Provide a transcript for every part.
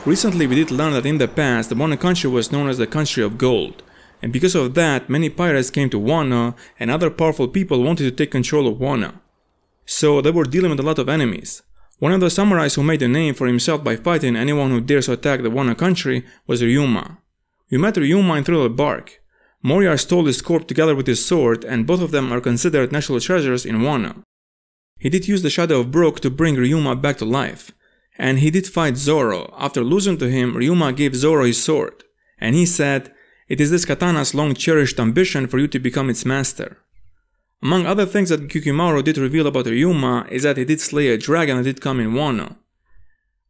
Recently we did learn that in the past the Wano country was known as the country of gold, and because of that many pirates came to Wano and other powerful people wanted to take control of Wano. So they were dealing with a lot of enemies. One of the samurais who made a name for himself by fighting anyone who dares to attack the Wano country was Ryuma. We met Ryuma in Thriller Bark. Moriar stole his corpse together with his sword, and both of them are considered national treasures in Wano. He did use the Shadow of Brook to bring Ryuma back to life. And he did fight Zoro. After losing to him, Ryuma gave Zoro his sword. And he said, "It is this katana's long-cherished ambition for you to become its master." Among other things that Kyukimaru did reveal about Ryuma is that he did slay a dragon that did come in Wano.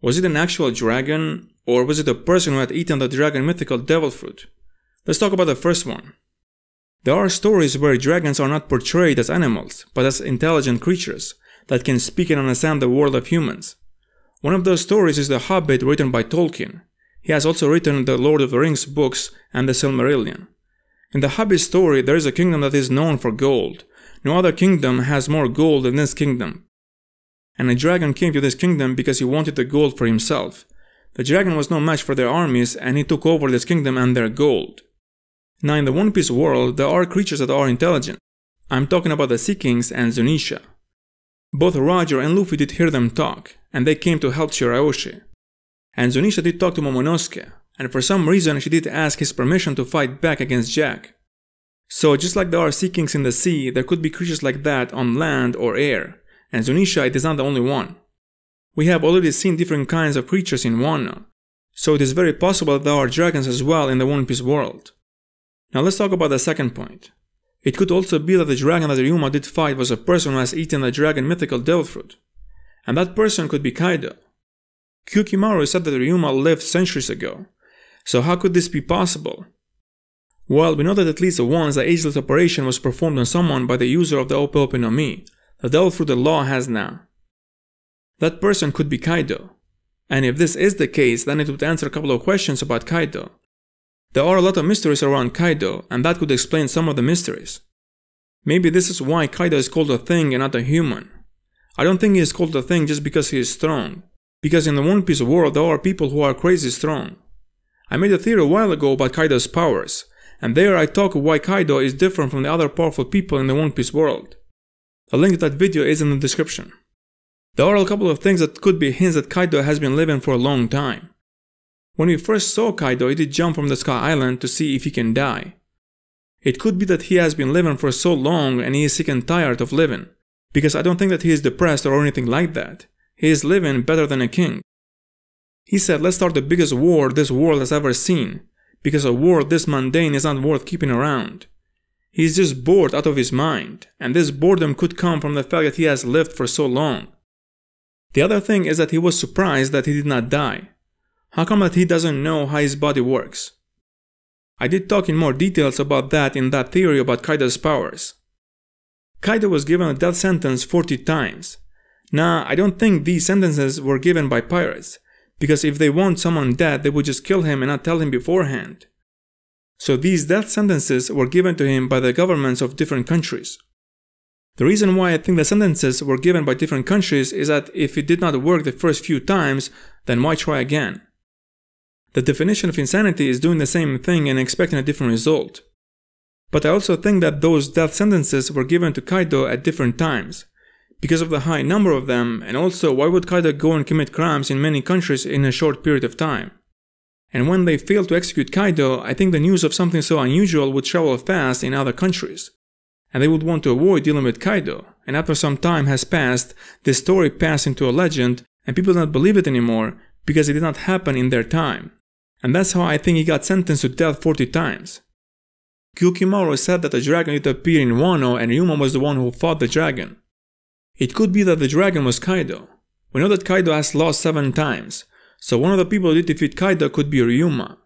Was it an actual dragon, or was it a person who had eaten the dragon mythical devil fruit? Let's talk about the first one. There are stories where dragons are not portrayed as animals, but as intelligent creatures that can speak and understand the world of humans. One of those stories is The Hobbit, written by Tolkien. He has also written the Lord of the Rings books and the Silmarillion. In the Hobbit story, there is a kingdom that is known for gold. No other kingdom has more gold than this kingdom. And a dragon came to this kingdom because he wanted the gold for himself. The dragon was no match for their armies, and he took over this kingdom and their gold. Now in the One Piece world, there are creatures that are intelligent. I'm talking about the Sea Kings and Zunisha. Both Roger and Luffy did hear them talk, and they came to help Shirahoshi. And Zunisha did talk to Momonosuke, and for some reason she did ask his permission to fight back against Jack. So just like there are Sea Kings in the sea, there could be creatures like that on land or air, and Zunisha it is not the only one. We have already seen different kinds of creatures in Wano, so it is very possible that there are dragons as well in the One Piece world. Now let's talk about the second point. It could also be that the dragon that Ryuma did fight was a person who has eaten the dragon mythical devil fruit. And that person could be Kaido. Kyukimaru said that Ryuma lived centuries ago. So how could this be possible? Well, we know that at least once the ageless operation was performed on someone by the user of the Ope Ope no Mi, the devil fruit the law has now. That person could be Kaido. And if this is the case, then it would answer a couple of questions about Kaido. There are a lot of mysteries around Kaido, and that could explain some of the mysteries. Maybe this is why Kaido is called a thing and not a human. I don't think he is called a thing just because he is strong. Because in the One Piece world there are people who are crazy strong. I made a theory a while ago about Kaido's powers, and there I talk why Kaido is different from the other powerful people in the One Piece world. The link to that video is in the description. There are a couple of things that could be hints that Kaido has been living for a long time. When we first saw Kaido, he did jump from the Sky Island to see if he can die. It could be that he has been living for so long and he is sick and tired of living, because I don't think that he is depressed or anything like that. He is living better than a king. He said, let's start the biggest war this world has ever seen, because a war this mundane is not worth keeping around. He is just bored out of his mind, and this boredom could come from the fact that he has lived for so long. The other thing is that he was surprised that he did not die. How come that he doesn't know how his body works? I did talk in more details about that in that theory about Kaido's powers. Kaido was given a death sentence 40 times. Now, I don't think these sentences were given by pirates, because if they want someone dead, they would just kill him and not tell him beforehand. So these death sentences were given to him by the governments of different countries. The reason why I think the sentences were given by different countries is that if it did not work the first few times, then why try again? The definition of insanity is doing the same thing and expecting a different result. But I also think that those death sentences were given to Kaido at different times, because of the high number of them, and also why would Kaido go and commit crimes in many countries in a short period of time? And when they failed to execute Kaido, I think the news of something so unusual would travel fast in other countries, and they would want to avoid dealing with Kaido, and after some time has passed, this story passed into a legend, and people do not believe it anymore because it did not happen in their time. And that's how I think he got sentenced to death 40 times. Kyukimaru said that the dragon did appear in Wano and Ryuma was the one who fought the dragon. It could be that the dragon was Kaido. We know that Kaido has lost 7 times, so one of the people who did defeat Kaido could be Ryuma.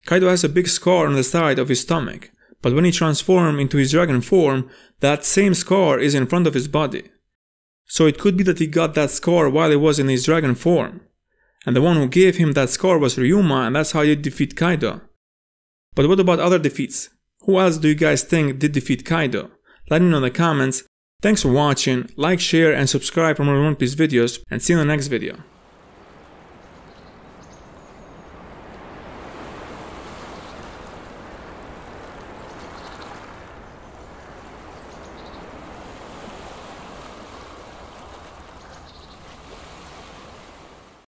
Kaido has a big scar on the side of his stomach, but when he transformed into his dragon form, that same scar is in front of his body. So it could be that he got that scar while he was in his dragon form. And the one who gave him that scar was Ryuma, and that's how he did defeat Kaido. But what about other defeats? Who else do you guys think did defeat Kaido? Let me know in the comments. Thanks for watching, like, share and subscribe for more One Piece videos, and see you in the next video.